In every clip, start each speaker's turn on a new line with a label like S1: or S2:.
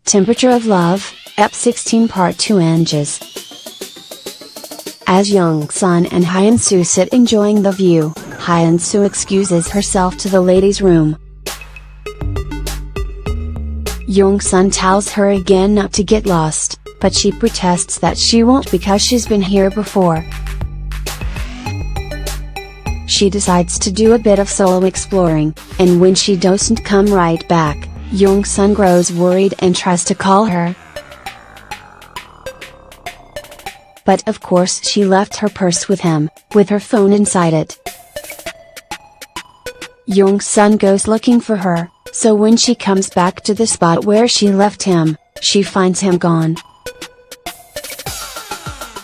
S1: Temperature of Love, Ep 16 Part 2 Inches. As Jung-sun and Hyun-soo sit enjoying the view, Hyun-soo excuses herself to the ladies' room. Jung-sun tells her again not to get lost, but she protests that she won't because she's been here before. She decides to do a bit of solo exploring, and when she doesn't come right back, Jung-sun grows worried and tries to call her. But of course she left her purse with him, with her phone inside it. Jung-sun goes looking for her, so when she comes back to the spot where she left him, she finds him gone.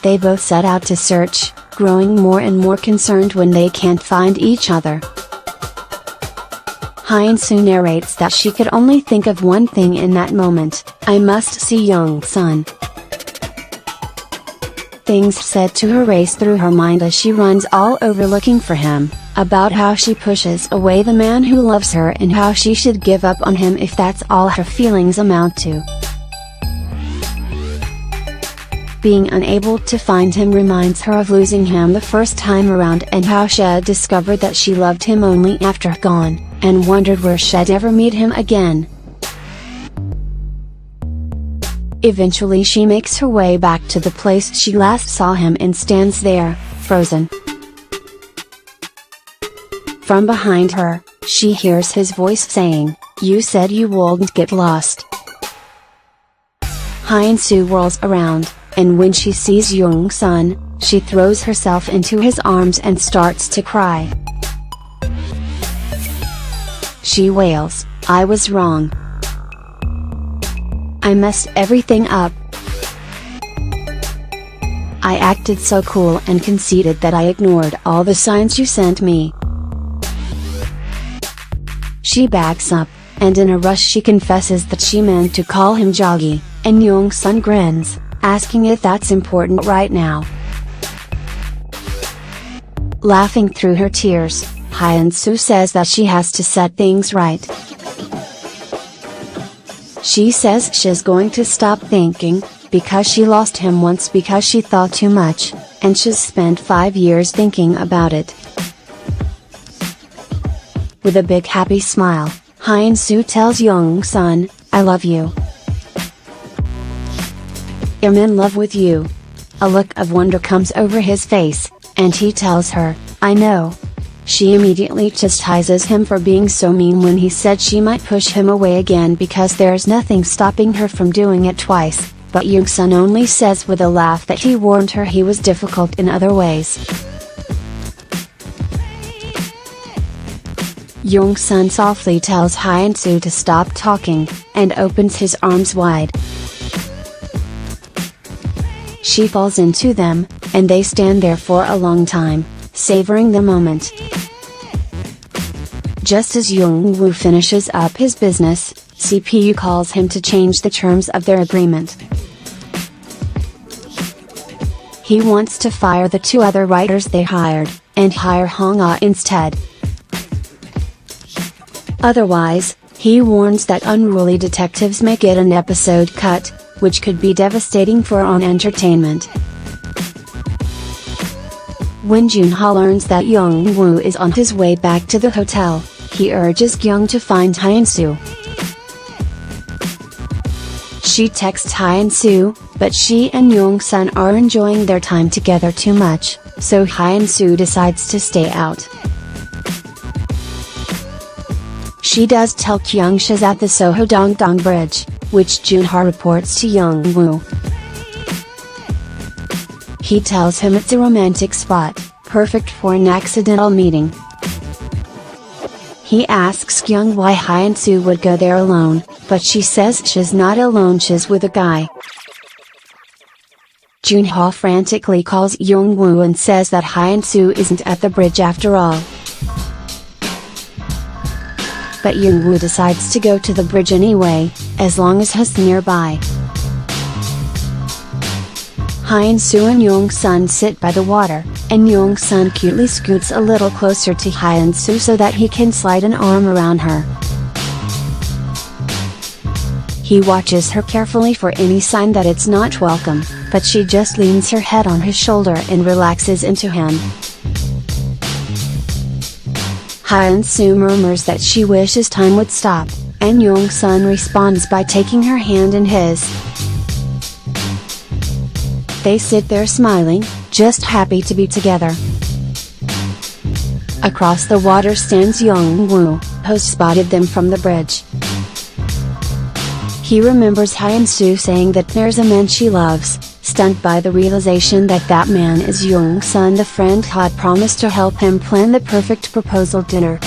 S1: They both set out to search, growing more and more concerned when they can't find each other. Hyun-soo narrates that she could only think of one thing in that moment: I must see Jung-sun. Things said to her race through her mind as she runs all over looking for him, about how she pushes away the man who loves her and how she should give up on him if that's all her feelings amount to. Being unable to find him reminds her of losing him the first time around and how she'd discovered that she loved him only after gone, and wondered where she'd ever meet him again. Eventually she makes her way back to the place she last saw him and stands there, frozen. From behind her, she hears his voice saying, "You said you wouldn't get lost." Hyun-soo whirls around, and when she sees Jung-sun, she throws herself into his arms and starts to cry. She wails, "I was wrong. I messed everything up. I acted so cool and conceited that I ignored all the signs you sent me." She backs up, and in a rush she confesses that she meant to call him Joggy, and Jung-sun grins, asking if that's important right now. Laughing through her tears, Hyun-soo says that she has to set things right. She says she's going to stop thinking, because she lost him once because she thought too much, and she's spent 5 years thinking about it. With a big happy smile, Hyun-soo tells Jung-sun, "I love you. I'm in love with you." A look of wonder comes over his face, and he tells her, "I know." She immediately chastises him for being so mean when he said she might push him away again because there's nothing stopping her from doing it twice, but Jung-sun only says with a laugh that he warned her he was difficult in other ways. Jung-sun softly tells Hyun-soo to stop talking, and opens his arms wide. She falls into them, and they stand there for a long time, savoring the moment. Just as Jung-woo finishes up his business, CPU calls him to change the terms of their agreement. He wants to fire the 2 other writers they hired, and hire Hong-ah instead. Otherwise, he warns that unruly detectives may get an episode cut, which could be devastating for on entertainment. When Junha learns that Jung-woo is on his way back to the hotel, he urges Kyung to find Hyun-soo. She texts Hyun-soo, but she and Jung-sun are enjoying their time together too much, so Hyun-soo decides to stay out. She does tell Kyung she's at the Soho Dongdong Bridge, which Junha reports to Jung-woo. He tells him it's a romantic spot, perfect for an accidental meeting. He asks Kyung why Hyun-soo would go there alone, but she says she's not alone, she's with a guy. Junha frantically calls Jung-woo and says that Hyun-soo isn't at the bridge after all. But Jung-woo decides to go to the bridge anyway, as long as he's nearby. Hyun-soo and Jung-sun sit by the water, and Jung-sun cutely scoots a little closer to Hyun-soo so that he can slide an arm around her. He watches her carefully for any sign that it's not welcome, but she just leans her head on his shoulder and relaxes into him. Hyun-soo murmurs that she wishes time would stop, and Jung-sun responds by taking her hand in his. They sit there smiling, just happy to be together. Across the water stands Young-woo, who spotted them from the bridge. He remembers Hyun-soo saying that there's a man she loves, stunned by the realization that that man is Jung-sun, the friend who had promised to help him plan the perfect proposal dinner.